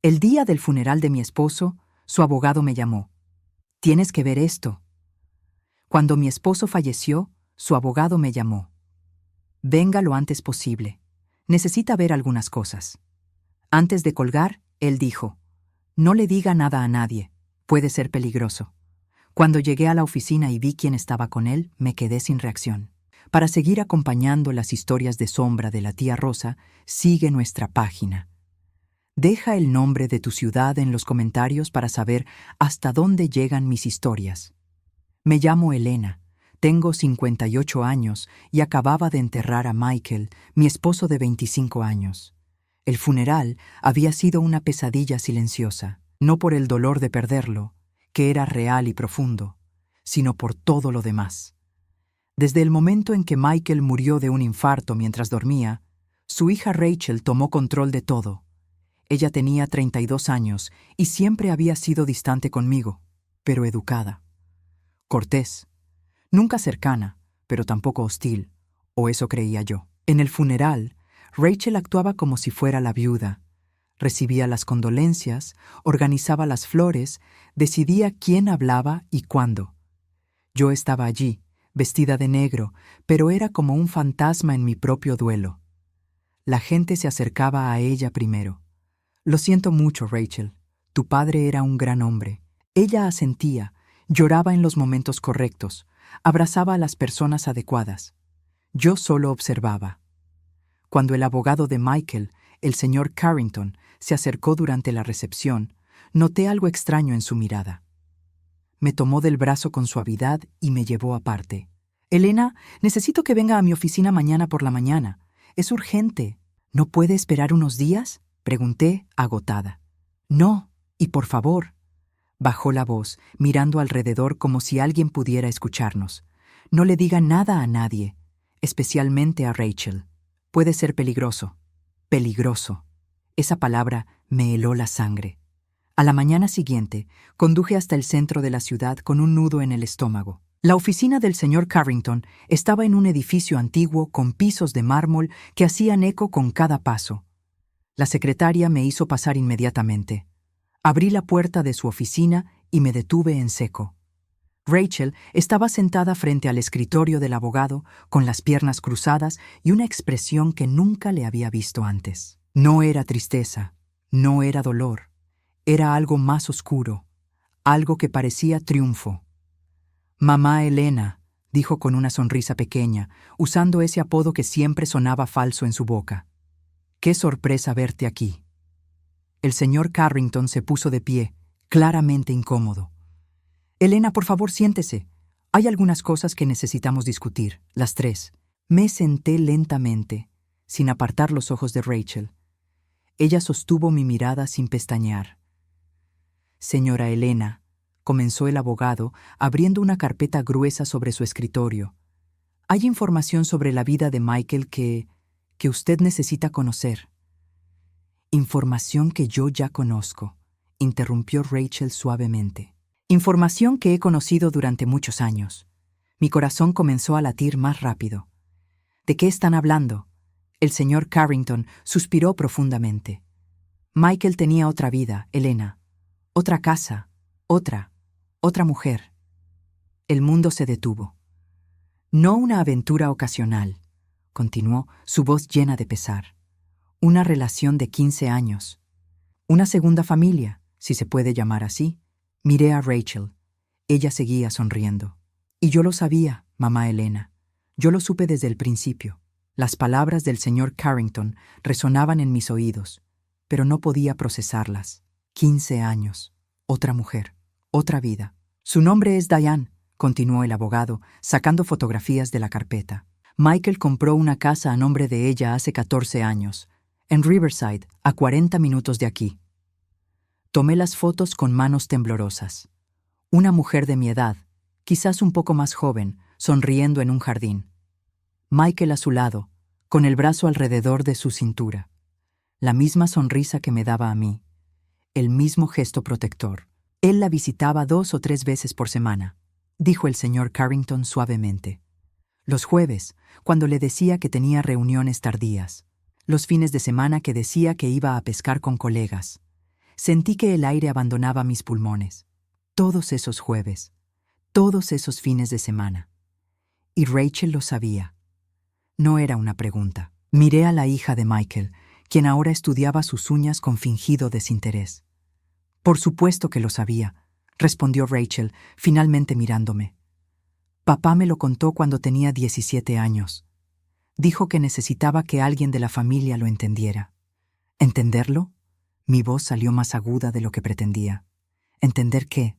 El día del funeral de mi esposo, su abogado me llamó. Tienes que ver esto. Cuando mi esposo falleció, su abogado me llamó. Venga lo antes posible. Necesita ver algunas cosas. Antes de colgar, él dijo, no le diga nada a nadie, puede ser peligroso. Cuando llegué a la oficina y vi quién estaba con él, me quedé sin reacción. Para seguir acompañando las historias de sombra de la tía Rosa, sigue nuestra página. Deja el nombre de tu ciudad en los comentarios para saber hasta dónde llegan mis historias. Me llamo Elena, tengo 58 años y acababa de enterrar a Michael, mi esposo de 25 años. El funeral había sido una pesadilla silenciosa, no por el dolor de perderlo, que era real y profundo, sino por todo lo demás. Desde el momento en que Michael murió de un infarto mientras dormía, su hija Rachel tomó control de todo. Ella tenía 32 años y siempre había sido distante conmigo, pero educada. Cortés. Nunca cercana, pero tampoco hostil, o eso creía yo. En el funeral, Rachel actuaba como si fuera la viuda. Recibía las condolencias, organizaba las flores, decidía quién hablaba y cuándo. Yo estaba allí, vestida de negro, pero era como un fantasma en mi propio duelo. La gente se acercaba a ella primero. Lo siento mucho, Rachel. Tu padre era un gran hombre. Ella asentía, lloraba en los momentos correctos, abrazaba a las personas adecuadas. Yo solo observaba. Cuando el abogado de Michael, el señor Carrington, se acercó durante la recepción, noté algo extraño en su mirada. Me tomó del brazo con suavidad y me llevó aparte. Elena, necesito que venga a mi oficina mañana por la mañana. Es urgente. ¿No puede esperar unos días?, pregunté, agotada. No, y por favor. Bajó la voz, mirando alrededor como si alguien pudiera escucharnos. No le diga nada a nadie, especialmente a Rachel. Puede ser peligroso. Peligroso. Esa palabra me heló la sangre. A la mañana siguiente, conduje hasta el centro de la ciudad con un nudo en el estómago. La oficina del señor Carrington estaba en un edificio antiguo con pisos de mármol que hacían eco con cada paso. La secretaria me hizo pasar inmediatamente. Abrí la puerta de su oficina y me detuve en seco. Rachel estaba sentada frente al escritorio del abogado, con las piernas cruzadas y una expresión que nunca le había visto antes. No era tristeza, no era dolor, era algo más oscuro, algo que parecía triunfo. «Mamá Elena», dijo con una sonrisa pequeña, usando ese apodo que siempre sonaba falso en su boca. «Qué sorpresa verte aquí». El señor Carrington se puso de pie, claramente incómodo. «Elena, por favor, siéntese. Hay algunas cosas que necesitamos discutir, las tres». Me senté lentamente, sin apartar los ojos de Rachel. Ella sostuvo mi mirada sin pestañear. «Señora Elena», comenzó el abogado, abriendo una carpeta gruesa sobre su escritorio. «Hay información sobre la vida de Michael que usted necesita conocer». «Información que yo ya conozco», interrumpió Rachel suavemente. «Información que he conocido durante muchos años». Mi corazón comenzó a latir más rápido. «¿De qué están hablando?». El señor Carrington suspiró profundamente. «Michael tenía otra vida, Elena. Otra casa, otra mujer». El mundo se detuvo. «No una aventura ocasional», continuó, su voz llena de pesar. «Una relación de 15 años. Una segunda familia, si se puede llamar así». Miré a Rachel. Ella seguía sonriendo. «Y yo lo sabía, mamá Elena. Yo lo supe desde el principio». Las palabras del señor Carrington resonaban en mis oídos, pero no podía procesarlas. 15 años. Otra mujer. Otra vida. «Su nombre es Diane», continuó el abogado, sacando fotografías de la carpeta. «Michael compró una casa a nombre de ella hace 14 años, en Riverside, a 40 minutos de aquí». Tomé las fotos con manos temblorosas. Una mujer de mi edad, quizás un poco más joven, sonriendo en un jardín. Michael a su lado, con el brazo alrededor de su cintura. La misma sonrisa que me daba a mí. El mismo gesto protector. Él la visitaba 2 o 3 veces por semana, dijo el señor Carrington suavemente. Los jueves, cuando le decía que tenía reuniones tardías. Los fines de semana que decía que iba a pescar con colegas. Sentí que el aire abandonaba mis pulmones. Todos esos jueves, todos esos fines de semana. Y Rachel lo sabía. No era una pregunta. Miré a la hija de Michael, quien ahora estudiaba sus uñas con fingido desinterés. Por supuesto que lo sabía, respondió Rachel, finalmente mirándome. Papá me lo contó cuando tenía 17 años. Dijo que necesitaba que alguien de la familia lo entendiera. ¿Entenderlo? Mi voz salió más aguda de lo que pretendía. ¿Entender qué?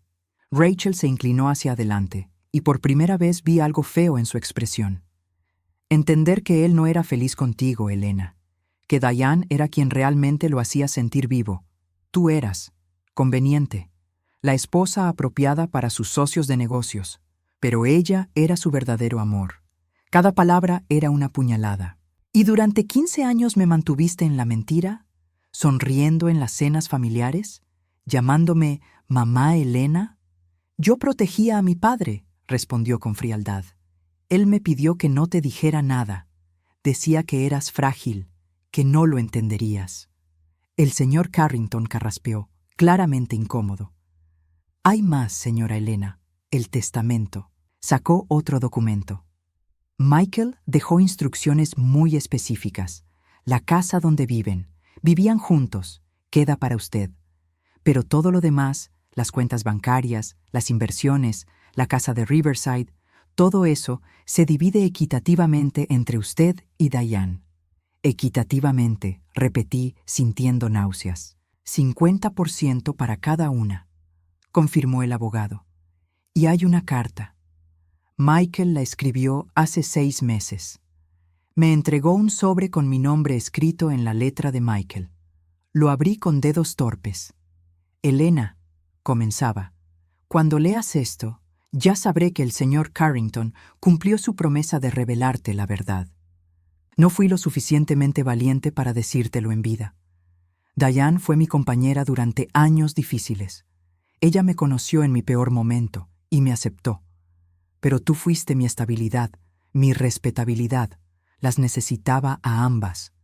Rachel se inclinó hacia adelante, y por primera vez vi algo feo en su expresión. Entender que él no era feliz contigo, Elena. Que Diane era quien realmente lo hacía sentir vivo. Tú eras, conveniente, la esposa apropiada para sus socios de negocios. Pero ella era su verdadero amor. Cada palabra era una puñalada. ¿Y durante 15 años me mantuviste en la mentira? ¿Sonriendo en las cenas familiares? ¿Llamándome mamá Elena? Yo protegía a mi padre, respondió con frialdad. Él me pidió que no te dijera nada. Decía que eras frágil, que no lo entenderías. El señor Carrington carraspeó, claramente incómodo. Hay más, señora Elena, el testamento. Sacó otro documento. Michael dejó instrucciones muy específicas. La casa donde vivían juntos, queda para usted. Pero todo lo demás, las cuentas bancarias, las inversiones, la casa de Riverside, todo eso se divide equitativamente entre usted y Diane. Equitativamente, repetí, sintiendo náuseas. 50% para cada una, confirmó el abogado. Y hay una carta. Michael la escribió hace 6 meses. Me entregó un sobre con mi nombre escrito en la letra de Michael. Lo abrí con dedos torpes. Elena, comenzaba, cuando leas esto, ya sabré que el señor Carrington cumplió su promesa de revelarte la verdad. No fui lo suficientemente valiente para decírtelo en vida. Diane fue mi compañera durante años difíciles. Ella me conoció en mi peor momento y me aceptó. Pero tú fuiste mi estabilidad, mi respetabilidad. Las necesitaba a ambas.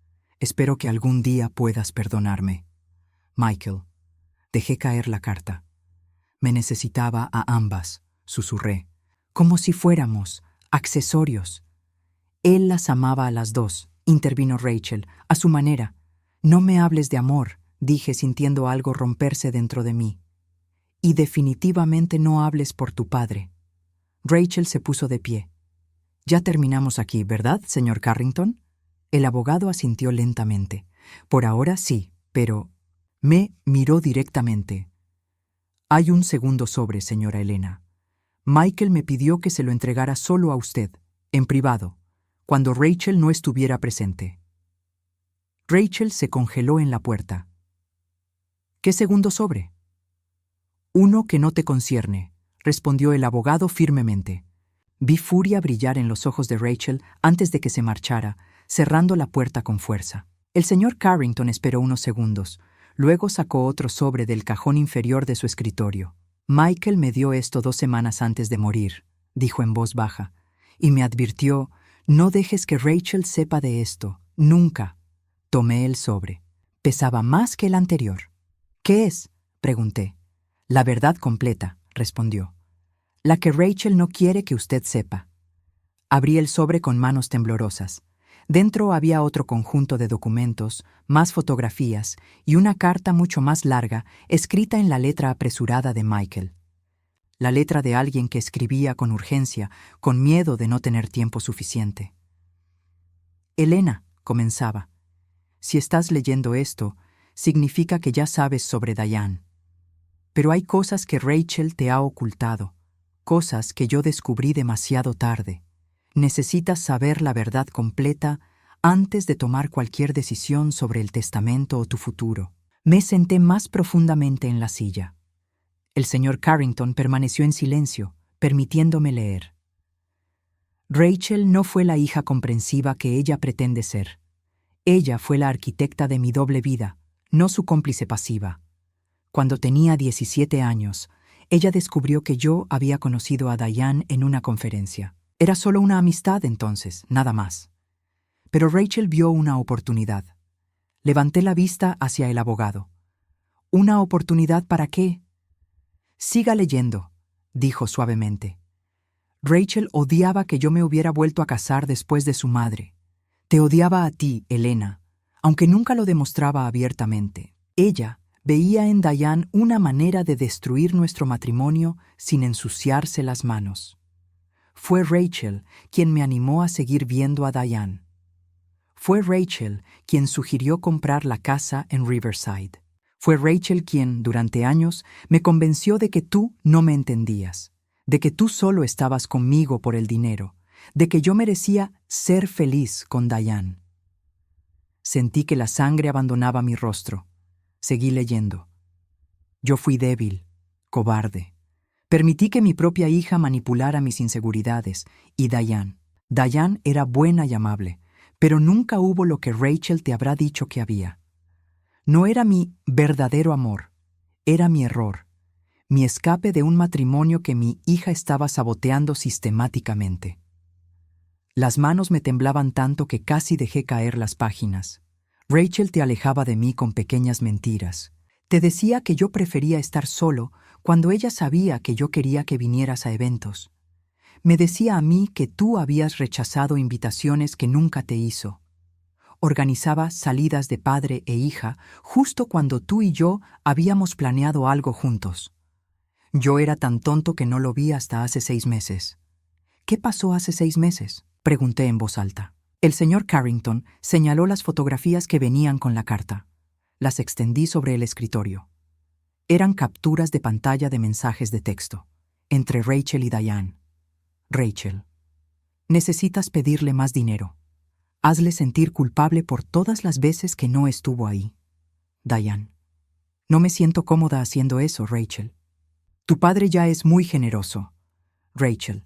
Espero que algún día puedas perdonarme. Michael, dejé caer la carta. Me necesitaba a ambas, susurré, como si fuéramos accesorios. Él las amaba a las dos, intervino Rachel, a su manera. No me hables de amor, dije sintiendo algo romperse dentro de mí. Y definitivamente no hables por tu padre. Rachel se puso de pie. Ya terminamos aquí, ¿verdad, señor Carrington? El abogado asintió lentamente. Por ahora sí, pero... Me miró directamente. Hay un segundo sobre, señora Elena. Michael me pidió que se lo entregara solo a usted, en privado, cuando Rachel no estuviera presente. Rachel se congeló en la puerta. ¿Qué segundo sobre? Uno que no te concierne, respondió el abogado firmemente. Vi furia brillar en los ojos de Rachel antes de que se marchara, cerrando la puerta con fuerza. El señor Carrington esperó unos segundos, luego sacó otro sobre del cajón inferior de su escritorio. Michael me dio esto 2 semanas antes de morir, dijo en voz baja, y me advirtió, no dejes que Rachel sepa de esto, nunca. Tomé el sobre. Pesaba más que el anterior. ¿Qué es? Pregunté. La verdad completa, respondió. La que Rachel no quiere que usted sepa. Abrí el sobre con manos temblorosas. Dentro había otro conjunto de documentos, más fotografías y una carta mucho más larga escrita en la letra apresurada de Michael. La letra de alguien que escribía con urgencia, con miedo de no tener tiempo suficiente. Elena, comenzaba. Si estás leyendo esto, significa que ya sabes sobre Diane. Pero hay cosas que Rachel te ha ocultado, cosas que yo descubrí demasiado tarde. Necesitas saber la verdad completa antes de tomar cualquier decisión sobre el testamento o tu futuro. Me senté más profundamente en la silla. El señor Carrington permaneció en silencio, permitiéndome leer. Rachel no fue la hija comprensiva que ella pretende ser. Ella fue la arquitecta de mi doble vida, no su cómplice pasiva. Cuando tenía 17 años, ella descubrió que yo había conocido a Diane en una conferencia. Era solo una amistad entonces, nada más. Pero Rachel vio una oportunidad. Levanté la vista hacia el abogado. ¿Una oportunidad para qué? Siga leyendo, dijo suavemente. Rachel odiaba que yo me hubiera vuelto a casar después de su madre. Te odiaba a ti, Elena, aunque nunca lo demostraba abiertamente. Ella veía en Diane una manera de destruir nuestro matrimonio sin ensuciarse las manos. Fue Rachel quien me animó a seguir viendo a Diane. Fue Rachel quien sugirió comprar la casa en Riverside. Fue Rachel quien, durante años, me convenció de que tú no me entendías, de que tú solo estabas conmigo por el dinero, de que yo merecía ser feliz con Diane. Sentí que la sangre abandonaba mi rostro. Seguí leyendo. Yo fui débil, cobarde. Permití que mi propia hija manipulara mis inseguridades, y Diane era buena y amable, pero nunca hubo lo que Rachel te habrá dicho que había. No era mi verdadero amor, era mi error, mi escape de un matrimonio que mi hija estaba saboteando sistemáticamente. Las manos me temblaban tanto que casi dejé caer las páginas. Rachel te alejaba de mí con pequeñas mentiras. Te decía que yo prefería estar solo cuando ella sabía que yo quería que vinieras a eventos. Me decía a mí que tú habías rechazado invitaciones que nunca te hizo. Organizaba salidas de padre e hija justo cuando tú y yo habíamos planeado algo juntos. Yo era tan tonto que no lo vi hasta hace 6 meses. ¿Qué pasó hace 6 meses? Pregunté en voz alta. El señor Carrington señaló las fotografías que venían con la carta. Las extendí sobre el escritorio. Eran capturas de pantalla de mensajes de texto, entre Rachel y Diane. Rachel, necesitas pedirle más dinero. Hazle sentir culpable por todas las veces que no estuvo ahí. Diane, no me siento cómoda haciendo eso, Rachel. Tu padre ya es muy generoso. Rachel,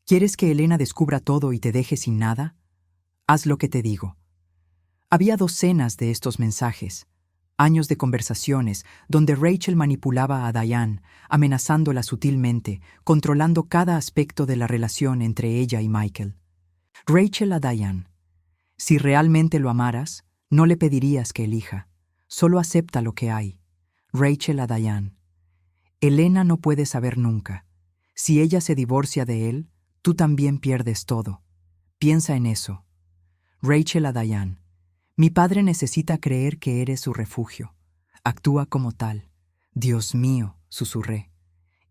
¿quieres que Elena descubra todo y te deje sin nada? Haz lo que te digo. Había docenas de estos mensajes, años de conversaciones donde Rachel manipulaba a Diane, amenazándola sutilmente, controlando cada aspecto de la relación entre ella y Michael. Rachel a Diane. Si realmente lo amaras, no le pedirías que elija. Solo acepta lo que hay. Rachel a Diane. Elena no puede saber nunca. Si ella se divorcia de él, tú también pierdes todo. Piensa en eso. Rachel a Diane. Mi padre necesita creer que eres su refugio. Actúa como tal. Dios mío, susurré.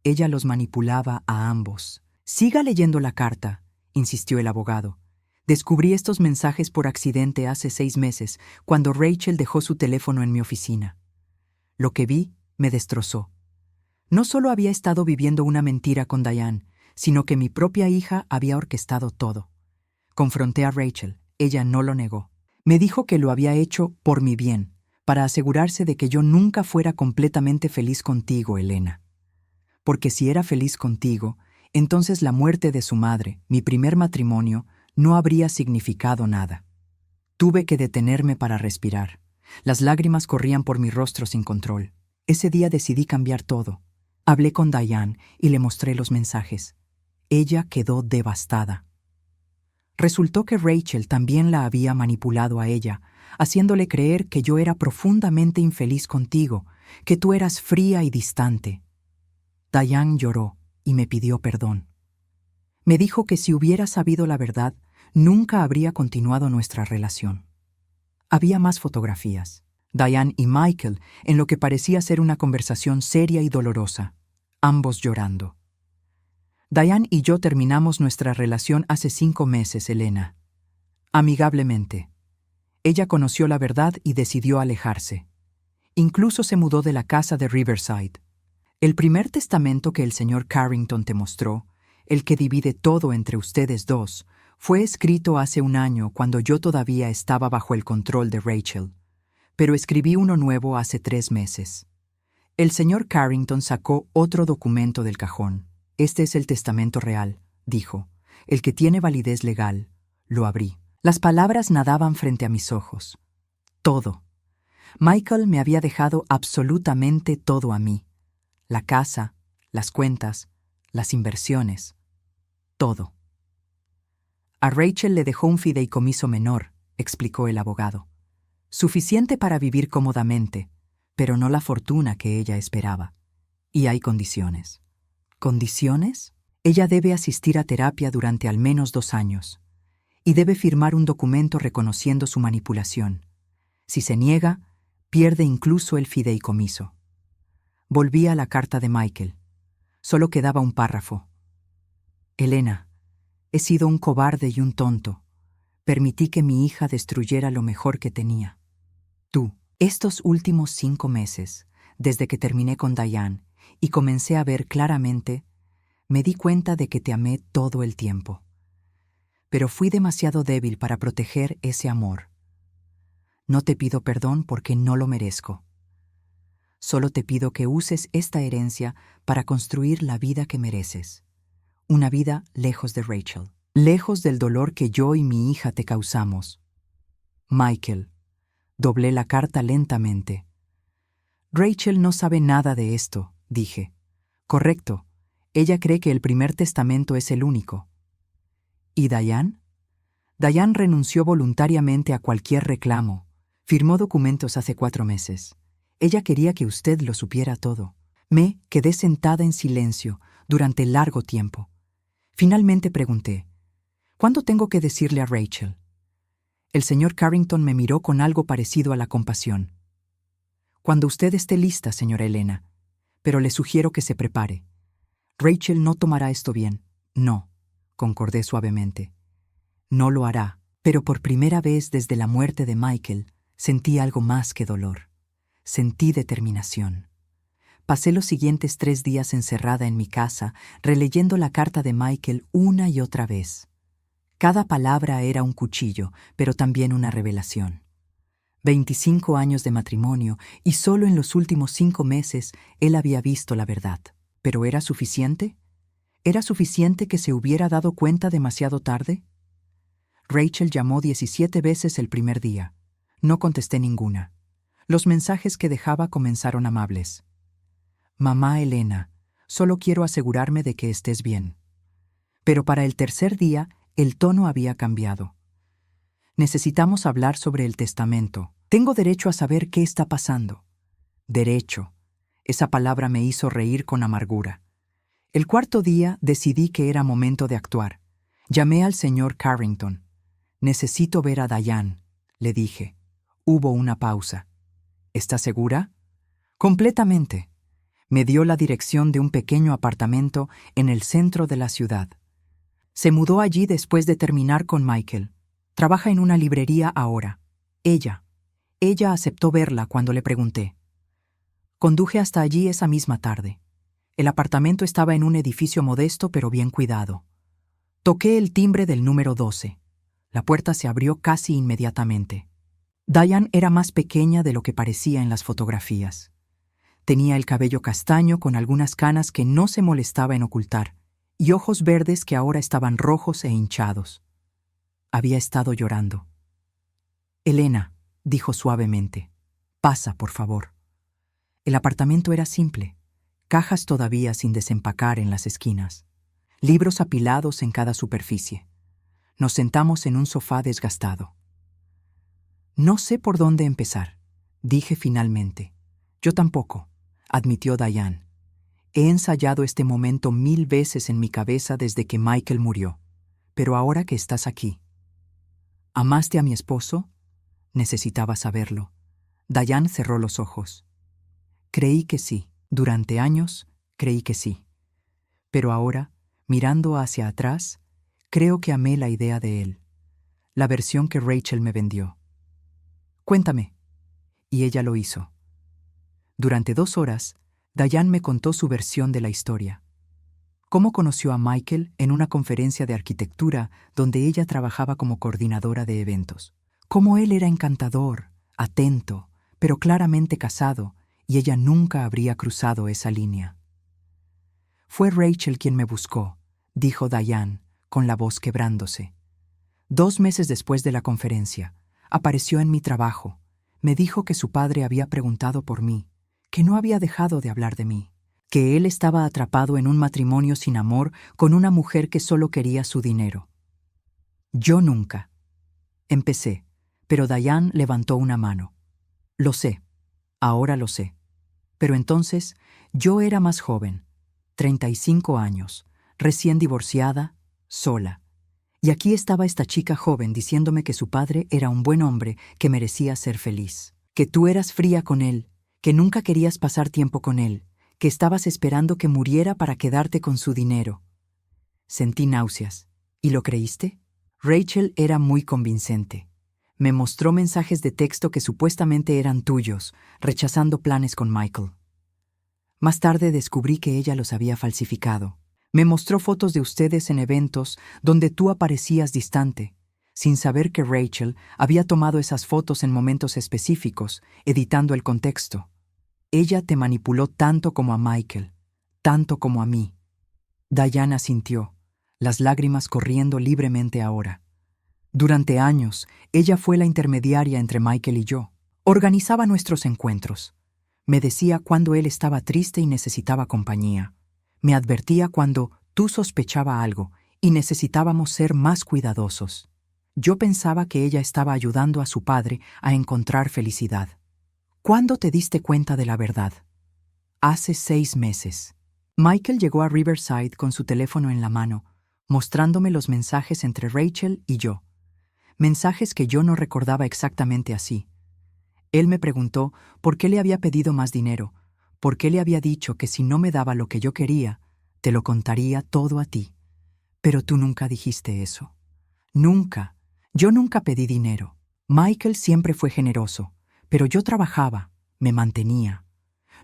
Ella los manipulaba a ambos. Siga leyendo la carta, insistió el abogado. Descubrí estos mensajes por accidente hace 6 meses, cuando Rachel dejó su teléfono en mi oficina. Lo que vi me destrozó. No solo había estado viviendo una mentira con Diane, sino que mi propia hija había orquestado todo. Confronté a Rachel. Ella no lo negó. Me dijo que lo había hecho por mi bien, para asegurarse de que yo nunca fuera completamente feliz contigo, Elena. Porque si era feliz contigo, entonces la muerte de su madre, mi primer matrimonio, no habría significado nada. Tuve que detenerme para respirar. Las lágrimas corrían por mi rostro sin control. Ese día decidí cambiar todo. Hablé con Diane y le mostré los mensajes. Ella quedó devastada. Resultó que Rachel también la había manipulado a ella, haciéndole creer que yo era profundamente infeliz contigo, que tú eras fría y distante. Diane lloró y me pidió perdón. Me dijo que si hubiera sabido la verdad, nunca habría continuado nuestra relación. Había más fotografías. Diane y Michael, en lo que parecía ser una conversación seria y dolorosa, ambos llorando. Diane y yo terminamos nuestra relación hace 5 meses, Elena. Amigablemente. Ella conoció la verdad y decidió alejarse. Incluso se mudó de la casa de Riverside. El primer testamento que el señor Carrington te mostró, el que divide todo entre ustedes dos, fue escrito hace 1 año cuando yo todavía estaba bajo el control de Rachel, pero escribí uno nuevo hace 3 meses. El señor Carrington sacó otro documento del cajón. Este es el testamento real, dijo, el que tiene validez legal. Lo abrí. Las palabras nadaban frente a mis ojos. Todo. Michael me había dejado absolutamente todo a mí. La casa, las cuentas, las inversiones. Todo. A Rachel le dejó un fideicomiso menor, explicó el abogado. Suficiente para vivir cómodamente, pero no la fortuna que ella esperaba. Y hay condiciones. ¿Condiciones? Ella debe asistir a terapia durante al menos 2 años y debe firmar un documento reconociendo su manipulación. Si se niega, pierde incluso el fideicomiso. Volví a la carta de Michael. Solo quedaba un párrafo. Elena, he sido un cobarde y un tonto. Permití que mi hija destruyera lo mejor que tenía. Tú, estos últimos 5 meses, desde que terminé con Diane y comencé a ver claramente, me di cuenta de que te amé todo el tiempo. Pero fui demasiado débil para proteger ese amor. No te pido perdón porque no lo merezco. Solo te pido que uses esta herencia para construir la vida que mereces. Una vida lejos de Rachel, lejos del dolor que yo y mi hija te causamos. Michael, doblé la carta lentamente. Rachel no sabe nada de esto, dije. Correcto, ella cree que el primer testamento es el único. ¿Y Diane? Diane renunció voluntariamente a cualquier reclamo. Firmó documentos hace 4 meses. Ella quería que usted lo supiera todo. Me quedé sentada en silencio durante largo tiempo. Finalmente pregunté, ¿cuándo tengo que decirle a Rachel? El señor Carrington me miró con algo parecido a la compasión. Cuando usted esté lista, señora Elena, pero le sugiero que se prepare. Rachel no tomará esto bien. No, concordé suavemente. No lo hará, pero por primera vez desde la muerte de Michael sentí algo más que dolor. Sentí determinación. Pasé los siguientes 3 días encerrada en mi casa, releyendo la carta de Michael una y otra vez. Cada palabra era un cuchillo, pero también una revelación. 25 años de matrimonio y solo en los últimos 5 meses él había visto la verdad. ¿Pero era suficiente? ¿Era suficiente que se hubiera dado cuenta demasiado tarde? Rachel llamó 17 veces el primer día. No contesté ninguna. Los mensajes que dejaba comenzaron amables. Mamá Elena, solo quiero asegurarme de que estés bien. Pero para el tercer día, el tono había cambiado. Necesitamos hablar sobre el testamento. Tengo derecho a saber qué está pasando. Derecho. Esa palabra me hizo reír con amargura. El cuarto día decidí que era momento de actuar. Llamé al señor Carrington. Necesito ver a Diane, le dije. Hubo una pausa. ¿Está segura? Completamente. Me dio la dirección de un pequeño apartamento en el centro de la ciudad. Se mudó allí después de terminar con Michael. Trabaja en una librería ahora. Ella aceptó verla cuando le pregunté. Conduje hasta allí esa misma tarde. El apartamento estaba en un edificio modesto pero bien cuidado. Toqué el timbre del número 12. La puerta se abrió casi inmediatamente. Diane era más pequeña de lo que parecía en las fotografías. Tenía el cabello castaño con algunas canas que no se molestaba en ocultar, y ojos verdes que ahora estaban rojos e hinchados. Había estado llorando. Elena, dijo suavemente, pasa, por favor. El apartamento era simple, cajas todavía sin desempacar en las esquinas, libros apilados en cada superficie. Nos sentamos en un sofá desgastado. No sé por dónde empezar, dije finalmente. Yo tampoco, admitió Diane. He ensayado este momento 1000 veces en mi cabeza desde que Michael murió, pero ahora que estás aquí. ¿Amaste a mi esposo? Necesitaba saberlo. Diane cerró los ojos. Creí que sí. Durante años, creí que sí. Pero ahora, mirando hacia atrás, creo que amé la idea de él, la versión que Rachel me vendió. Cuéntame. Y ella lo hizo. Durante 2 horas, Diane me contó su versión de la historia. Cómo conoció a Michael en una conferencia de arquitectura donde ella trabajaba como coordinadora de eventos. Cómo él era encantador, atento, pero claramente casado, y ella nunca habría cruzado esa línea. Fue Rachel quien me buscó, dijo Diane, con la voz quebrándose. 2 meses después de la conferencia, apareció en mi trabajo. Me dijo que su padre había preguntado por mí, que no había dejado de hablar de mí, que él estaba atrapado en un matrimonio sin amor con una mujer que solo quería su dinero. Yo nunca. Empecé, pero Diane levantó una mano. Lo sé. Ahora lo sé. Pero entonces, yo era más joven, 35 años, recién divorciada, sola. Y aquí estaba esta chica joven diciéndome que su padre era un buen hombre que merecía ser feliz, que tú eras fría con él, que nunca querías pasar tiempo con él, que estabas esperando que muriera para quedarte con su dinero. Sentí náuseas. ¿Y lo creíste? Rachel era muy convincente. Me mostró mensajes de texto que supuestamente eran tuyos, rechazando planes con Michael. Más tarde descubrí que ella los había falsificado. Me mostró fotos de ustedes en eventos donde tú aparecías distante, sin saber que Rachel había tomado esas fotos en momentos específicos, editando el contexto. Ella te manipuló tanto como a Michael, tanto como a mí. Diane asintió, las lágrimas corriendo libremente ahora. Durante años, ella fue la intermediaria entre Michael y yo. Organizaba nuestros encuentros. Me decía cuando él estaba triste y necesitaba compañía. Me advertía cuando tú sospechaba algo y necesitábamos ser más cuidadosos. Yo pensaba que ella estaba ayudando a su padre a encontrar felicidad. ¿Cuándo te diste cuenta de la verdad? Hace 6 meses. Michael llegó a Riverside con su teléfono en la mano, mostrándome los mensajes entre Rachel y yo. Mensajes que yo no recordaba exactamente así. Él me preguntó por qué le había pedido más dinero, por qué le había dicho que si no me daba lo que yo quería, te lo contaría todo a ti. Pero tú nunca dijiste eso. Nunca. Yo nunca pedí dinero. Michael siempre fue generoso, pero yo trabajaba, me mantenía.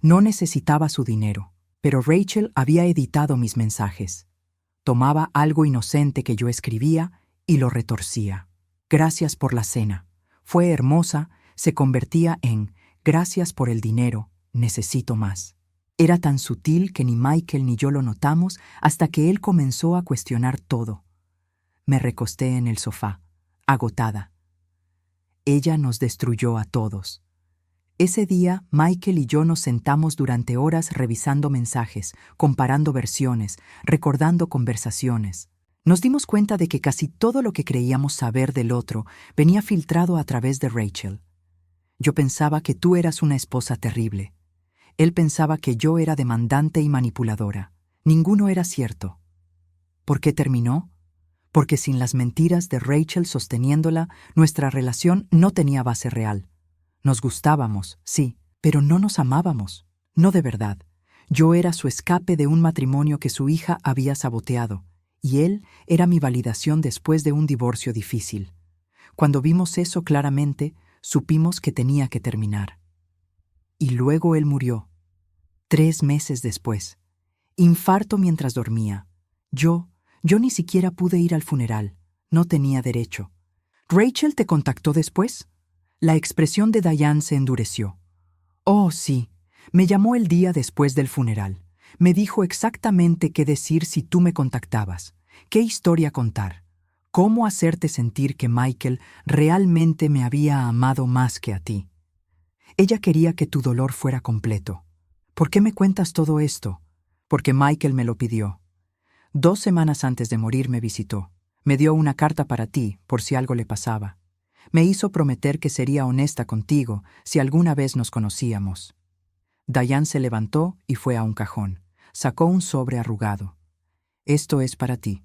No necesitaba su dinero, pero Rachel había editado mis mensajes. Tomaba algo inocente que yo escribía y lo retorcía. Gracias por la cena. Fue hermosa, se convertía en gracias por el dinero, necesito más. Era tan sutil que ni Michael ni yo lo notamos hasta que él comenzó a cuestionar todo. Me recosté en el sofá, agotada. Ella nos destruyó a todos. Ese día, Michael y yo nos sentamos durante horas revisando mensajes, comparando versiones, recordando conversaciones. Nos dimos cuenta de que casi todo lo que creíamos saber del otro venía filtrado a través de Rachel. Yo pensaba que tú eras una esposa terrible. Él pensaba que yo era demandante y manipuladora. Ninguno era cierto. ¿Por qué terminó? Porque sin las mentiras de Rachel sosteniéndola, nuestra relación no tenía base real. Nos gustábamos, sí, pero no nos amábamos. No de verdad. Yo era su escape de un matrimonio que su hija había saboteado, y él era mi validación después de un divorcio difícil. Cuando vimos eso claramente, supimos que tenía que terminar. Y luego él murió. 3 meses después. Infarto mientras dormía. Yo ni siquiera pude ir al funeral. No tenía derecho. ¿Rachel te contactó después? La expresión de Diane se endureció. Oh, sí. Me llamó el día después del funeral. Me dijo exactamente qué decir si tú me contactabas, qué historia contar, cómo hacerte sentir que Michael realmente me había amado más que a ti. Ella quería que tu dolor fuera completo. ¿Por qué me cuentas todo esto? Porque Michael me lo pidió. 2 semanas antes de morir me visitó. Me dio una carta para ti, por si algo le pasaba. Me hizo prometer que sería honesta contigo si alguna vez nos conocíamos. Diane se levantó y fue a un cajón. Sacó un sobre arrugado. Esto es para ti.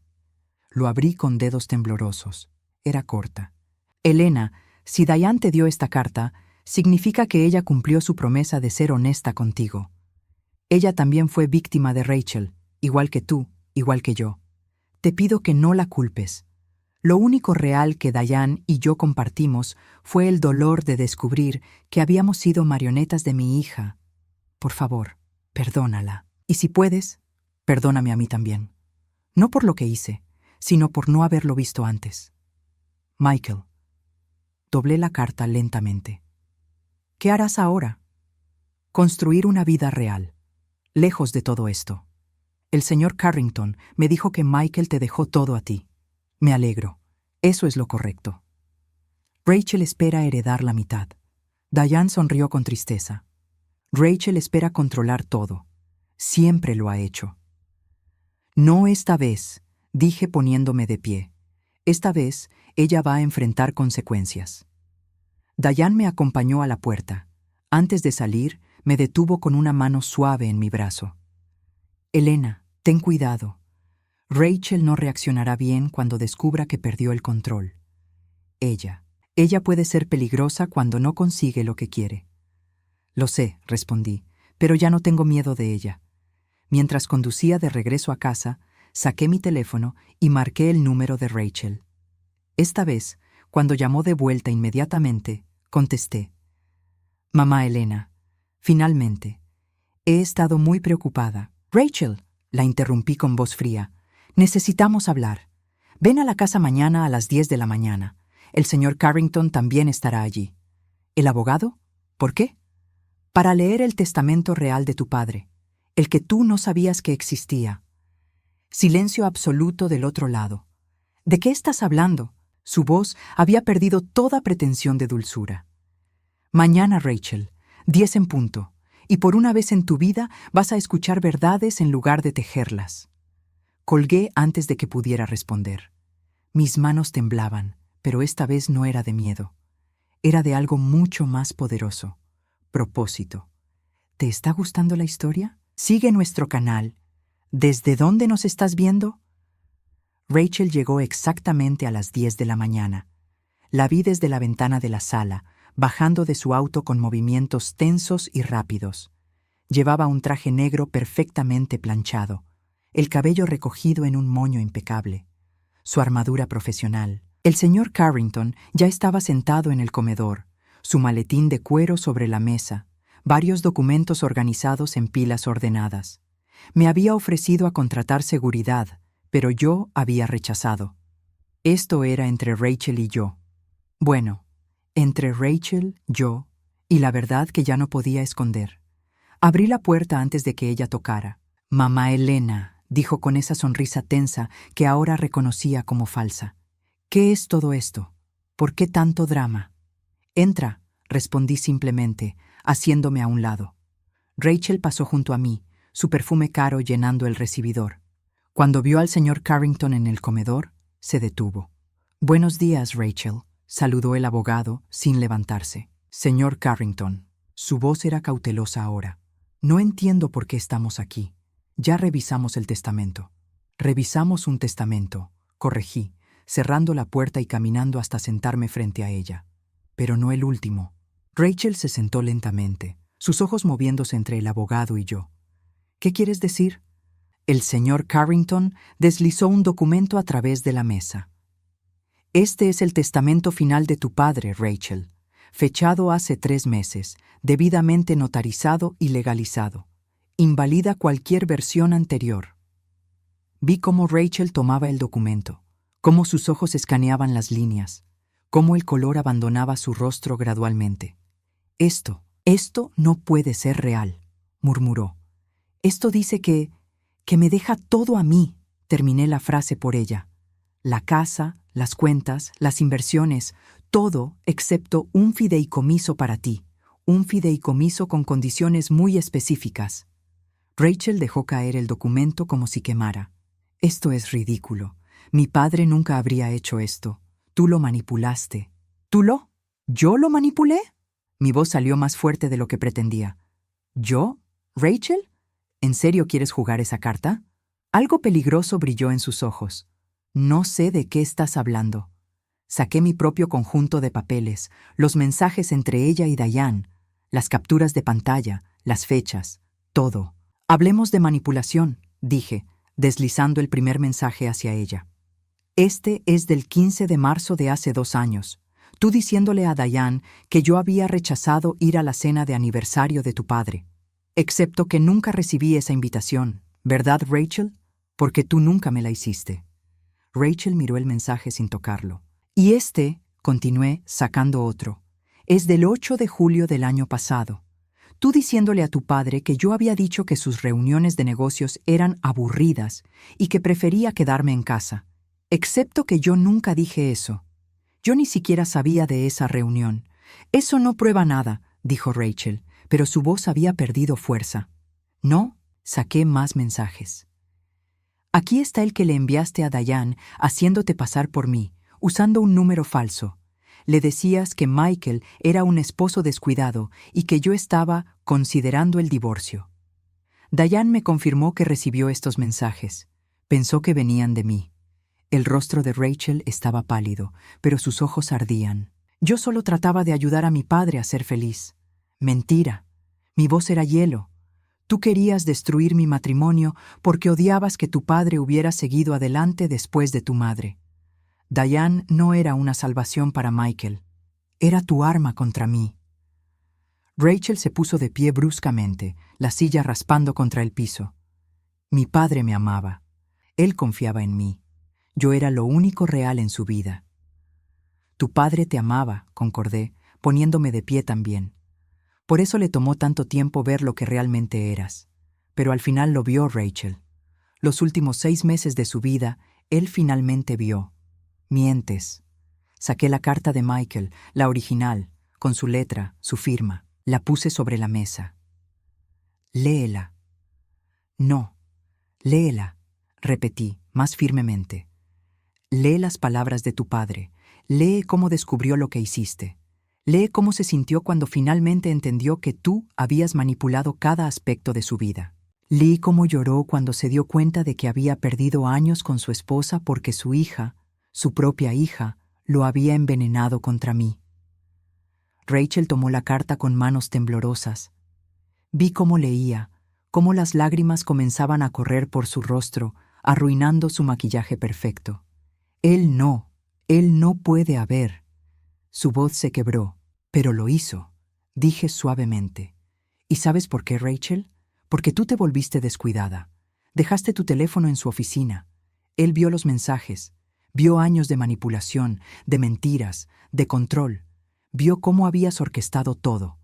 Lo abrí con dedos temblorosos. Era corta. Elena, si Diane te dio esta carta, significa que ella cumplió su promesa de ser honesta contigo. Ella también fue víctima de Rachel, igual que tú, igual que yo. Te pido que no la culpes. Lo único real que Diane y yo compartimos fue el dolor de descubrir que habíamos sido marionetas de mi hija. Por favor, perdónala. Y si puedes, perdóname a mí también. No por lo que hice, sino por no haberlo visto antes. Michael. Doblé la carta lentamente. ¿Qué harás ahora? Construir una vida real, lejos de todo esto. El señor Carrington me dijo que Michael te dejó todo a ti. Me alegro. Eso es lo correcto. Rachel espera heredar la mitad. Diane sonrió con tristeza. Rachel espera controlar todo. Siempre lo ha hecho. No esta vez, dije poniéndome de pie. Esta vez, ella va a enfrentar consecuencias. Diane me acompañó a la puerta. Antes de salir, me detuvo con una mano suave en mi brazo. Elena, ten cuidado. Rachel no reaccionará bien cuando descubra que perdió el control. Ella puede ser peligrosa cuando no consigue lo que quiere. Lo sé, respondí, pero ya no tengo miedo de ella. Mientras conducía de regreso a casa, saqué mi teléfono y marqué el número de Rachel. Esta vez, cuando llamó de vuelta inmediatamente, contesté. Mamá Elena, finalmente. He estado muy preocupada. Rachel, la interrumpí con voz fría. Necesitamos hablar. Ven a la casa mañana a las 10 de la mañana. El señor Carrington también estará allí. ¿El abogado? ¿Por qué? Para leer el testamento real de tu padre, el que tú no sabías que existía. Silencio absoluto del otro lado. ¿De qué estás hablando? Su voz había perdido toda pretensión de dulzura. Mañana, Rachel, 10 en punto, y por una vez en tu vida vas a escuchar verdades en lugar de tejerlas. Colgué antes de que pudiera responder. Mis manos temblaban, pero esta vez no era de miedo. Era de algo mucho más poderoso. Propósito. ¿Te está gustando la historia? Sigue nuestro canal. ¿Desde dónde nos estás viendo? Rachel llegó exactamente a las 10 de la mañana. La vi desde la ventana de la sala, bajando de su auto con movimientos tensos y rápidos. Llevaba un traje negro perfectamente planchado, el cabello recogido en un moño impecable, su armadura profesional. El señor Carrington ya estaba sentado en el comedor, su maletín de cuero sobre la mesa, varios documentos organizados en pilas ordenadas. Me había ofrecido a contratar seguridad, pero yo había rechazado. Esto era entre Rachel y yo. Bueno, entre Rachel, yo, y la verdad que ya no podía esconder. Abrí la puerta antes de que ella tocara. Mamá Elena, dijo con esa sonrisa tensa que ahora reconocía como falsa. ¿Qué es todo esto? ¿Por qué tanto drama? Entra, respondí simplemente, haciéndome a un lado. Rachel pasó junto a mí, su perfume caro llenando el recibidor. Cuando vio al señor Carrington en el comedor, se detuvo. Buenos días, Rachel, saludó el abogado sin levantarse. Señor Carrington, su voz era cautelosa ahora. No entiendo por qué estamos aquí. Ya revisamos el testamento. Revisamos un testamento, corregí, cerrando la puerta y caminando hasta sentarme frente a ella. Pero no el último. Rachel se sentó lentamente, sus ojos moviéndose entre el abogado y yo. ¿Qué quieres decir? El señor Carrington deslizó un documento a través de la mesa. Este es el testamento final de tu padre, Rachel, fechado hace 3 meses, debidamente notarizado y legalizado. Invalida cualquier versión anterior. Vi cómo Rachel tomaba el documento, cómo sus ojos escaneaban las líneas, cómo el color abandonaba su rostro gradualmente. Esto no puede ser real, murmuró. Esto dice que me deja todo a mí, terminé la frase por ella. La casa, las cuentas, las inversiones, todo excepto un fideicomiso para ti, un fideicomiso con condiciones muy específicas. Rachel dejó caer el documento como si quemara. Esto es ridículo. Mi padre nunca habría hecho esto. Tú lo manipulaste. ¿Yo lo manipulé? Mi voz salió más fuerte de lo que pretendía. ¿Yo? ¿Rachel? ¿En serio quieres jugar esa carta? Algo peligroso brilló en sus ojos. No sé de qué estás hablando. Saqué mi propio conjunto de papeles, los mensajes entre ella y Diane, las capturas de pantalla, las fechas, todo. Hablemos de manipulación, dije, deslizando el primer mensaje hacia ella. Este es del 15 de marzo de hace 2 años. Tú diciéndole a Diane que yo había rechazado ir a la cena de aniversario de tu padre. Excepto que nunca recibí esa invitación, ¿verdad, Rachel? Porque tú nunca me la hiciste. Rachel miró el mensaje sin tocarlo. Y continué sacando otro, es del 8 de julio del año pasado. Tú diciéndole a tu padre que yo había dicho que sus reuniones de negocios eran aburridas y que prefería quedarme en casa. Excepto que yo nunca dije eso. Yo ni siquiera sabía de esa reunión. Eso no prueba nada, dijo Rachel, pero su voz había perdido fuerza. No, saqué más mensajes. Aquí está el que le enviaste a Diane haciéndote pasar por mí, usando un número falso. Le decías que Michael era un esposo descuidado y que yo estaba considerando el divorcio. Diane me confirmó que recibió estos mensajes. Pensó que venían de mí. El rostro de Rachel estaba pálido, pero sus ojos ardían. Yo solo trataba de ayudar a mi padre a ser feliz. Mentira. Mi voz era hielo. Tú querías destruir mi matrimonio porque odiabas que tu padre hubiera seguido adelante después de tu madre. Diane no era una salvación para Michael. Era tu arma contra mí. Rachel se puso de pie bruscamente, la silla raspando contra el piso. Mi padre me amaba. Él confiaba en mí. Yo era lo único real en su vida. Tu padre te amaba, concordé, poniéndome de pie también. Por eso le tomó tanto tiempo ver lo que realmente eras. Pero al final lo vio Rachel. Los últimos 6 meses de su vida, él finalmente vio. Mientes. Saqué la carta de Michael, la original, con su letra, su firma. La puse sobre la mesa. Léela. No, léela, repetí, más firmemente. Lee las palabras de tu padre. Lee cómo descubrió lo que hiciste. Lee cómo se sintió cuando finalmente entendió que tú habías manipulado cada aspecto de su vida. Lee cómo lloró cuando se dio cuenta de que había perdido años con su esposa porque su hija, su propia hija, lo había envenenado contra mí. Rachel tomó la carta con manos temblorosas. Vi cómo leía, cómo las lágrimas comenzaban a correr por su rostro, arruinando su maquillaje perfecto. Él no puede haber. Su voz se quebró, pero lo hizo, dije suavemente. ¿Y sabes por qué, Rachel? Porque tú te volviste descuidada. Dejaste tu teléfono en su oficina. Él vio los mensajes, vio años de manipulación, de mentiras, de control. Vio cómo habías orquestado todo.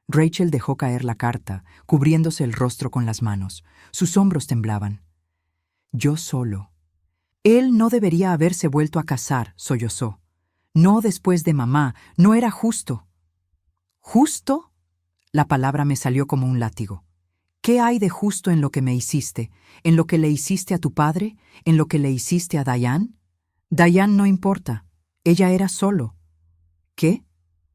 Rachel dejó caer la carta, cubriéndose el rostro con las manos. Sus hombros temblaban. Yo solo. Él no debería haberse vuelto a casar, sollozó. No después de mamá, no era justo. ¿Justo? La palabra me salió como un látigo. ¿Qué hay de justo en lo que me hiciste? ¿En lo que le hiciste a tu padre? ¿En lo que le hiciste a Diane? Diane no importa. Ella era solo. ¿Qué?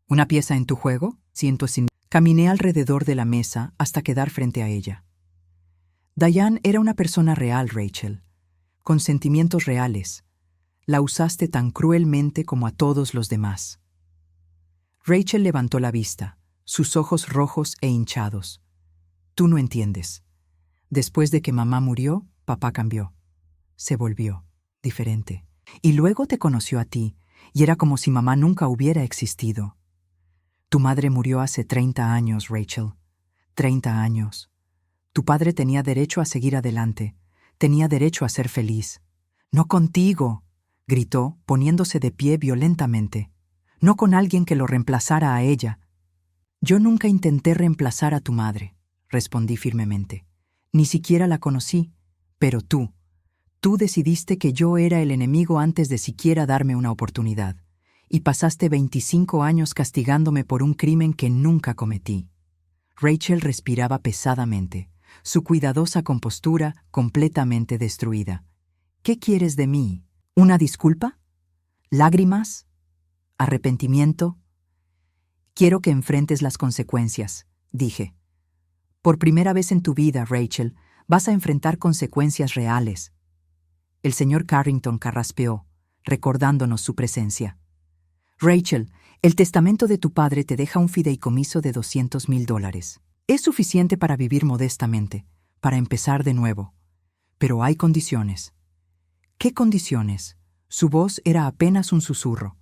¿Una pieza en tu juego? Siento sin... Caminé alrededor de la mesa hasta quedar frente a ella. Diane era una persona real, Rachel, con sentimientos reales. La usaste tan cruelmente como a todos los demás. Rachel levantó la vista, sus ojos rojos e hinchados. Tú no entiendes. Después de que mamá murió, papá cambió. Se volvió diferente. Y luego te conoció a ti, y era como si mamá nunca hubiera existido. Tu madre murió hace 30 años, Rachel. 30 años. Tu padre tenía derecho a seguir adelante. Tenía derecho a ser feliz. No contigo, gritó, poniéndose de pie violentamente. No con alguien que lo reemplazara a ella. Yo nunca intenté reemplazar a tu madre, respondí firmemente. Ni siquiera la conocí. Pero tú decidiste que yo era el enemigo antes de siquiera darme una oportunidad. Y pasaste 25 años castigándome por un crimen que nunca cometí. Rachel respiraba pesadamente, su cuidadosa compostura completamente destruida. ¿Qué quieres de mí? ¿Una disculpa? ¿Lágrimas? ¿Arrepentimiento? Quiero que enfrentes las consecuencias, dije. Por primera vez en tu vida, Rachel, vas a enfrentar consecuencias reales. El señor Carrington carraspeó, recordándonos su presencia. Rachel, el testamento de tu padre te deja un fideicomiso de $200,000. Es suficiente para vivir modestamente, para empezar de nuevo. Pero hay condiciones. ¿Qué condiciones? Su voz era apenas un susurro.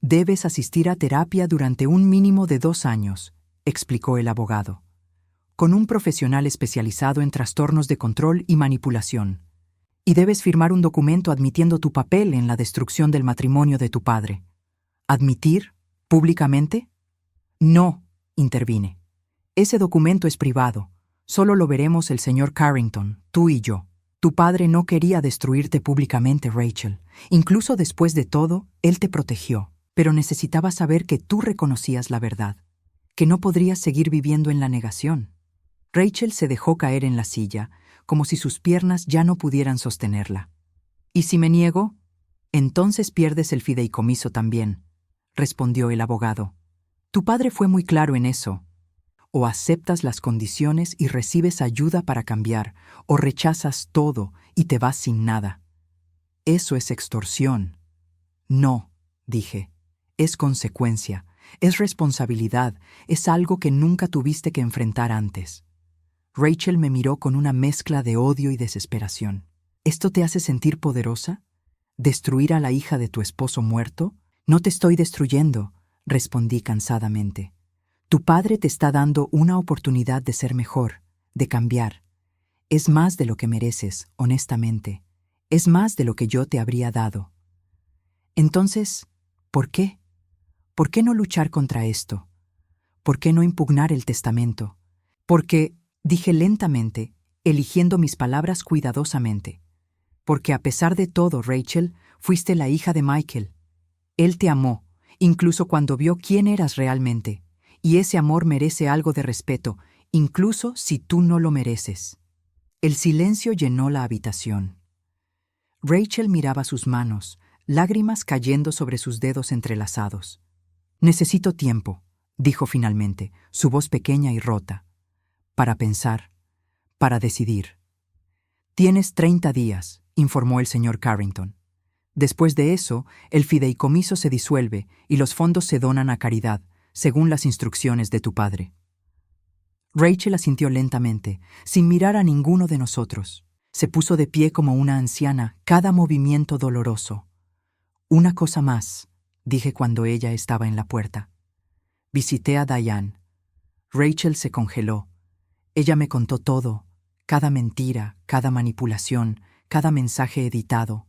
Debes asistir a terapia durante un mínimo de 2 años, explicó el abogado, con un profesional especializado en trastornos de control y manipulación. Y debes firmar un documento admitiendo tu papel en la destrucción del matrimonio de tu padre. ¿Admitir? ¿Públicamente? No, intervine. Ese documento es privado. Solo lo veremos el señor Carrington, tú y yo. Tu padre no quería destruirte públicamente, Rachel. Incluso después de todo, él te protegió. Pero necesitaba saber que tú reconocías la verdad, que no podrías seguir viviendo en la negación. Rachel se dejó caer en la silla, como si sus piernas ya no pudieran sostenerla. ¿Y si me niego? Entonces pierdes el fideicomiso también. respondió el abogado. Tu padre fue muy claro en eso. O aceptas las condiciones y recibes ayuda para cambiar, o rechazas todo y te vas sin nada. Eso es extorsión. No, dije. Es consecuencia, es responsabilidad, es algo que nunca tuviste que enfrentar antes. Rachel me miró con una mezcla de odio y desesperación. ¿Esto te hace sentir poderosa? ¿Destruir a la hija de tu esposo muerto? No te estoy destruyendo, respondí cansadamente. Tu padre te está dando una oportunidad de ser mejor, de cambiar. Es más de lo que mereces, honestamente. Es más de lo que yo te habría dado. Entonces, ¿por qué? ¿Por qué no luchar contra esto? ¿Por qué no impugnar el testamento? Porque, dije lentamente, eligiendo mis palabras cuidadosamente. Porque a pesar de todo, Rachel, fuiste la hija de Michael. Él te amó, incluso cuando vio quién eras realmente. Y ese amor merece algo de respeto, incluso si tú no lo mereces. El silencio llenó la habitación. Rachel miraba sus manos, lágrimas cayendo sobre sus dedos entrelazados. Necesito tiempo, dijo finalmente, su voz pequeña y rota. Para pensar, para decidir. Tienes 30 días, informó el señor Carrington. Después de eso, el fideicomiso se disuelve y los fondos se donan a caridad, según las instrucciones de tu padre. Rachel asintió lentamente, sin mirar a ninguno de nosotros. Se puso de pie como una anciana, cada movimiento doloroso. Una cosa más, dije cuando ella estaba en la puerta. Visité a Diane. Rachel se congeló. Ella me contó todo, cada mentira, cada manipulación, cada mensaje editado.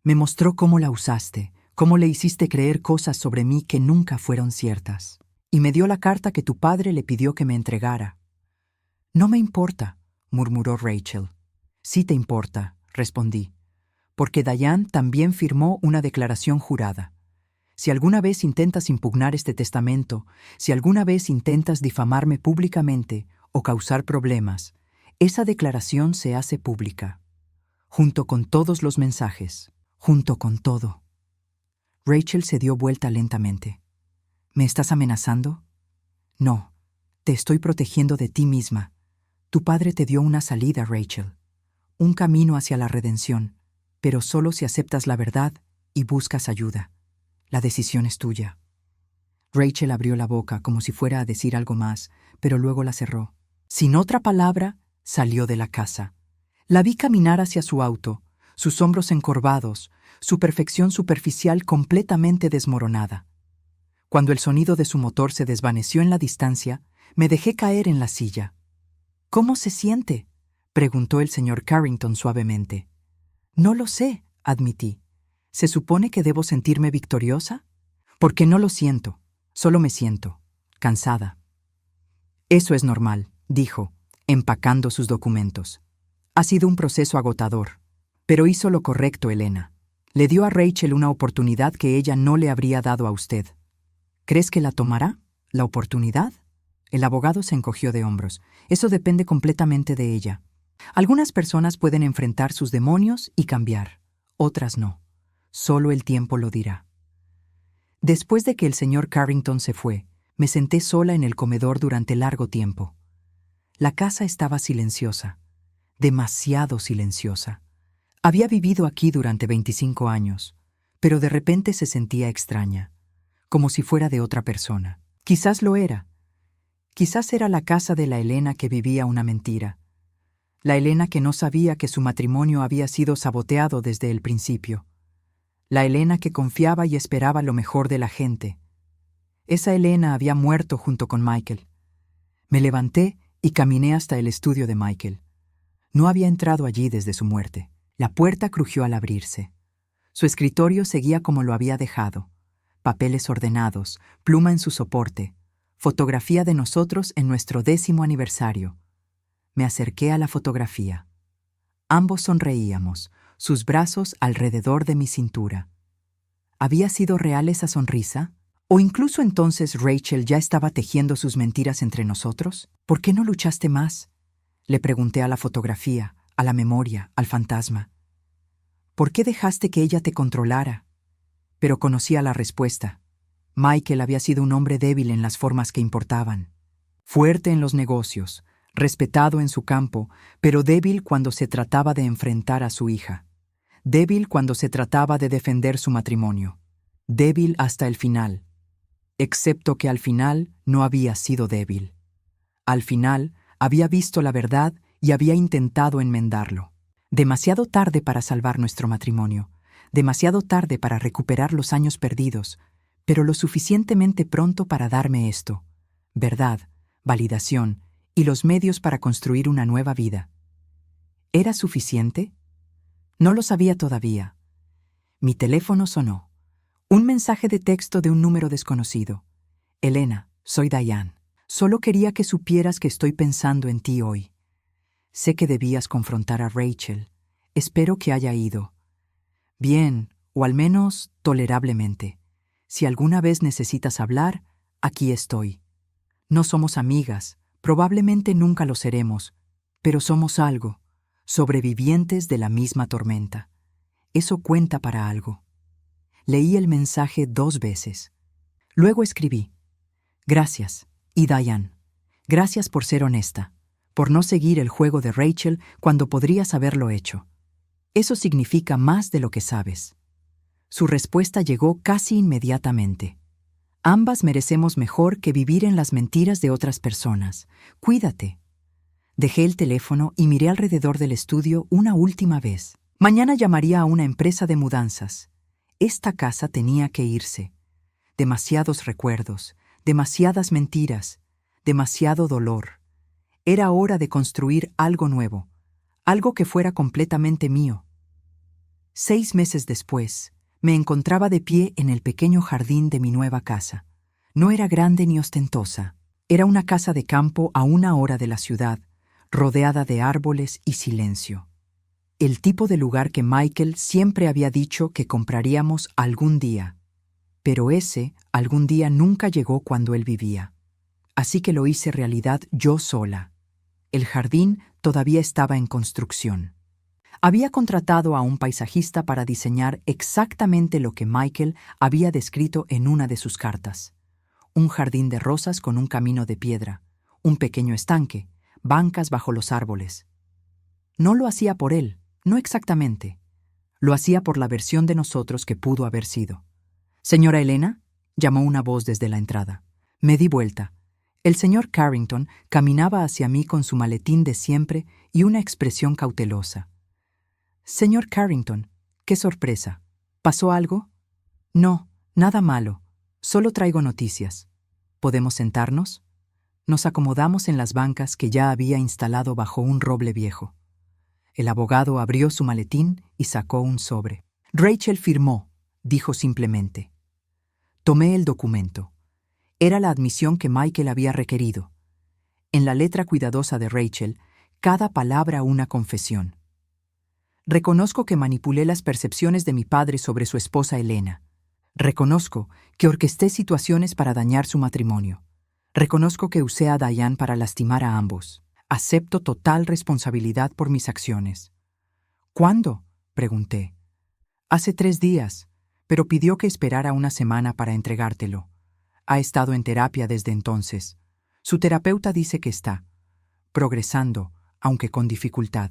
Me mostró cómo la usaste, cómo le hiciste creer cosas sobre mí que nunca fueron ciertas. Y me dio la carta que tu padre le pidió que me entregara. No me importa, murmuró Rachel. Sí te importa, respondí, porque Diane también firmó una declaración jurada. Si alguna vez intentas impugnar este testamento, si alguna vez intentas difamarme públicamente o causar problemas, esa declaración se hace pública, junto con todos los mensajes, junto con todo. Rachel se dio vuelta lentamente. ¿Me estás amenazando? No, te estoy protegiendo de ti misma. Tu padre te dio una salida, Rachel, un camino hacia la redención, pero solo si aceptas la verdad y buscas ayuda. La decisión es tuya. Rachel abrió la boca como si fuera a decir algo más, pero luego la cerró. Sin otra palabra, salió de la casa. La vi caminar hacia su auto, sus hombros encorvados, su perfección superficial completamente desmoronada. Cuando el sonido de su motor se desvaneció en la distancia, me dejé caer en la silla. ¿Cómo se siente?, preguntó el señor Carrington suavemente. No lo sé, admití. ¿Se supone que debo sentirme victoriosa? Porque no lo siento, solo me siento cansada. Eso es normal, dijo, empacando sus documentos. Ha sido un proceso agotador, pero hizo lo correcto, Elena. Le dio a Rachel una oportunidad que ella no le habría dado a usted. ¿Crees que la tomará? ¿La oportunidad? El abogado se encogió de hombros. Eso depende completamente de ella. Algunas personas pueden enfrentar sus demonios y cambiar, otras no. Solo el tiempo lo dirá. Después de que el señor Carrington se fue, me senté sola en el comedor durante largo tiempo. La casa estaba silenciosa, demasiado silenciosa. Había vivido aquí durante 25 años, pero de repente se sentía extraña, como si fuera de otra persona. Quizás lo era. Quizás era la casa de la Elena que vivía una mentira. La Elena que no sabía que su matrimonio había sido saboteado desde el principio. La Elena que confiaba y esperaba lo mejor de la gente. Esa Elena había muerto junto con Michael. Me levanté y caminé hasta el estudio de Michael. No había entrado allí desde su muerte. La puerta crujió al abrirse. Su escritorio seguía como lo había dejado. Papeles ordenados, pluma en su soporte, fotografía de nosotros en nuestro 10º aniversario. Me acerqué a la fotografía. Ambos sonreíamos, sus brazos alrededor de mi cintura. ¿Había sido real esa sonrisa? ¿O incluso entonces Rachel ya estaba tejiendo sus mentiras entre nosotros? ¿Por qué no luchaste más? Le pregunté a la fotografía, a la memoria, al fantasma. ¿Por qué dejaste que ella te controlara? Pero conocía la respuesta. Michael había sido un hombre débil en las formas que importaban. Fuerte en los negocios, respetado en su campo, pero débil cuando se trataba de enfrentar a su hija. Débil cuando se trataba de defender su matrimonio. Débil hasta el final. Excepto que al final no había sido débil. Al final había visto la verdad y había intentado enmendarlo. Demasiado tarde para salvar nuestro matrimonio. Demasiado tarde para recuperar los años perdidos, pero lo suficientemente pronto para darme esto: verdad, validación y los medios para construir una nueva vida. ¿Era suficiente? No lo sabía todavía. Mi teléfono sonó. Un mensaje de texto de un número desconocido. Elena, soy Diane. Solo quería que supieras que estoy pensando en ti hoy. Sé que debías confrontar a Rachel. Espero que haya ido bien, o al menos tolerablemente. Si alguna vez necesitas hablar, aquí estoy. No somos amigas, probablemente nunca lo seremos, pero somos algo, sobrevivientes de la misma tormenta. Eso cuenta para algo. Leí el mensaje 2 veces. Luego escribí: gracias, y Diane, gracias por ser honesta, por no seguir el juego de Rachel cuando podrías haberlo hecho. Eso significa más de lo que sabes. Su respuesta llegó casi inmediatamente. Ambas merecemos mejor que vivir en las mentiras de otras personas. Cuídate. Dejé el teléfono y miré alrededor del estudio una última vez. Mañana llamaría a una empresa de mudanzas. Esta casa tenía que irse. Demasiados recuerdos, demasiadas mentiras, demasiado dolor. Era hora de construir algo nuevo, algo que fuera completamente mío. 6 meses después, me encontraba de pie en el pequeño jardín de mi nueva casa. No era grande ni ostentosa. Era una casa de campo a 1 hora de la ciudad, rodeada de árboles y silencio. El tipo de lugar que Michael siempre había dicho que compraríamos algún día. Pero ese algún día nunca llegó cuando él vivía. Así que lo hice realidad yo sola. El jardín todavía estaba en construcción. Había contratado a un paisajista para diseñar exactamente lo que Michael había descrito en una de sus cartas. Un jardín de rosas con un camino de piedra, un pequeño estanque, bancas bajo los árboles. No lo hacía por él, no exactamente. Lo hacía por la versión de nosotros que pudo haber sido. «Señora Elena», llamó una voz desde la entrada. Me di vuelta. El señor Carrington caminaba hacia mí con su maletín de siempre y una expresión cautelosa. «Señor Carrington, qué sorpresa. ¿Pasó algo?» «No, nada malo. Solo traigo noticias. ¿Podemos sentarnos?» Nos acomodamos en las bancas que ya había instalado bajo un roble viejo. El abogado abrió su maletín y sacó un sobre. «Rachel firmó», dijo simplemente. Tomé el documento. Era la admisión que Michael había requerido. En la letra cuidadosa de Rachel, cada palabra una confesión. Reconozco que manipulé las percepciones de mi padre sobre su esposa Elena. Reconozco que orquesté situaciones para dañar su matrimonio. Reconozco que usé a Diane para lastimar a ambos. Acepto total responsabilidad por mis acciones. «¿Cuándo?», pregunté. «Hace 3 días, pero pidió que esperara 1 semana para entregártelo. Ha estado en terapia desde entonces. Su terapeuta dice que está progresando, aunque con dificultad.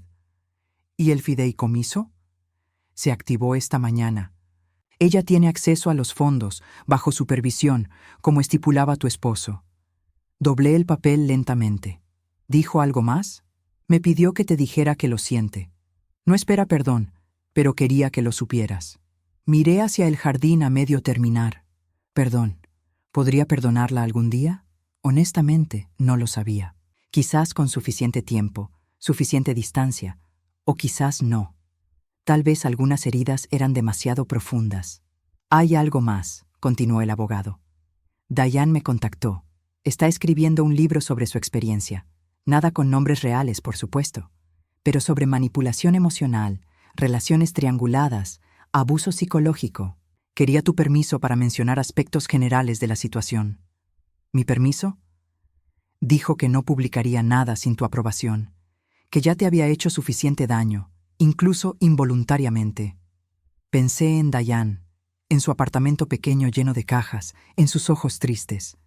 ¿Y el fideicomiso? Se activó esta mañana. Ella tiene acceso a los fondos, bajo supervisión, como estipulaba tu esposo». Doblé el papel lentamente. ¿Dijo algo más? Me pidió que te dijera que lo siente. No espera perdón, pero quería que lo supieras. Miré hacia el jardín a medio terminar. Perdón. ¿Podría perdonarla algún día? Honestamente, no lo sabía. Quizás con suficiente tiempo, suficiente distancia, o quizás no. Tal vez algunas heridas eran demasiado profundas. «Hay algo más», continuó el abogado. «Diane me contactó. Está escribiendo un libro sobre su experiencia. Nada con nombres reales, por supuesto, pero sobre manipulación emocional, relaciones trianguladas, abuso psicológico. Quería tu permiso para mencionar aspectos generales de la situación». ¿Mi permiso? Dijo que no publicaría nada sin tu aprobación, que ya te había hecho suficiente daño, incluso involuntariamente. Pensé en Diane, en su apartamento pequeño lleno de cajas, en sus ojos tristes.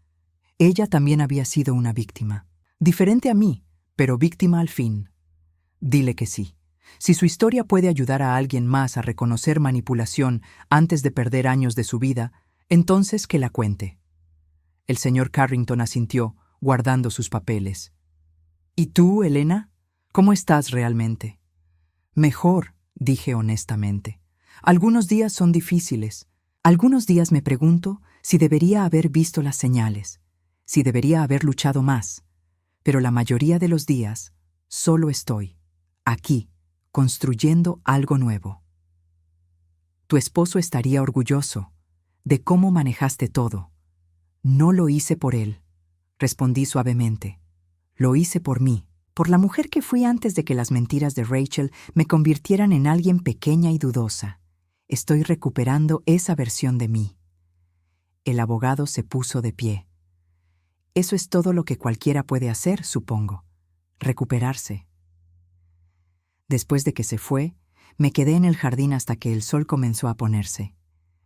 Ella también había sido una víctima. Diferente a mí, pero víctima al fin. Dile que sí. Si su historia puede ayudar a alguien más a reconocer manipulación antes de perder años de su vida, entonces que la cuente. El señor Carrington asintió, guardando sus papeles. ¿Y tú, Elena? ¿Cómo estás realmente? Mejor, dije honestamente. Algunos días son difíciles. Algunos días me pregunto si debería haber visto las señales, si debería haber luchado más. Pero la mayoría de los días solo estoy, aquí, construyendo algo nuevo. Tu esposo estaría orgulloso de cómo manejaste todo. No lo hice por él, respondí suavemente. Lo hice por mí, por la mujer que fui antes de que las mentiras de Rachel me convirtieran en alguien pequeña y dudosa. Estoy recuperando esa versión de mí. El abogado se puso de pie. Eso es todo lo que cualquiera puede hacer, supongo. Recuperarse. Después de que se fue, me quedé en el jardín hasta que el sol comenzó a ponerse.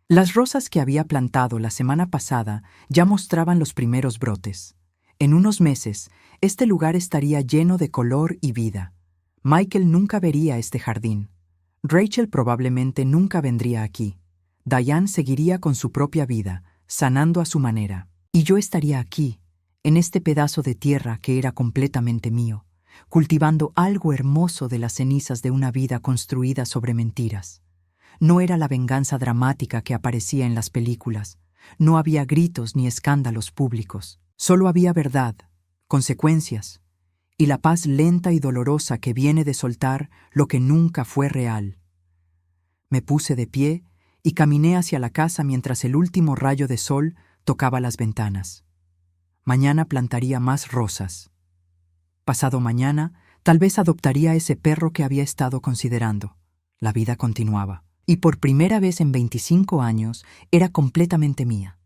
Las rosas que había plantado la semana pasada ya mostraban los primeros brotes. En unos meses, este lugar estaría lleno de color y vida. Michael nunca vería este jardín. Rachel probablemente nunca vendría aquí. Diane seguiría con su propia vida, sanando a su manera. Y yo estaría aquí, en este pedazo de tierra que era completamente mío, cultivando algo hermoso de las cenizas de una vida construida sobre mentiras. No era la venganza dramática que aparecía en las películas. No había gritos ni escándalos públicos. Solo había verdad, consecuencias, y la paz lenta y dolorosa que viene de soltar lo que nunca fue real. Me puse de pie y caminé hacia la casa mientras el último rayo de sol tocaba las ventanas. Mañana plantaría más rosas. Pasado mañana, tal vez adoptaría ese perro que había estado considerando. La vida continuaba. Y por primera vez en 25 años era completamente mía.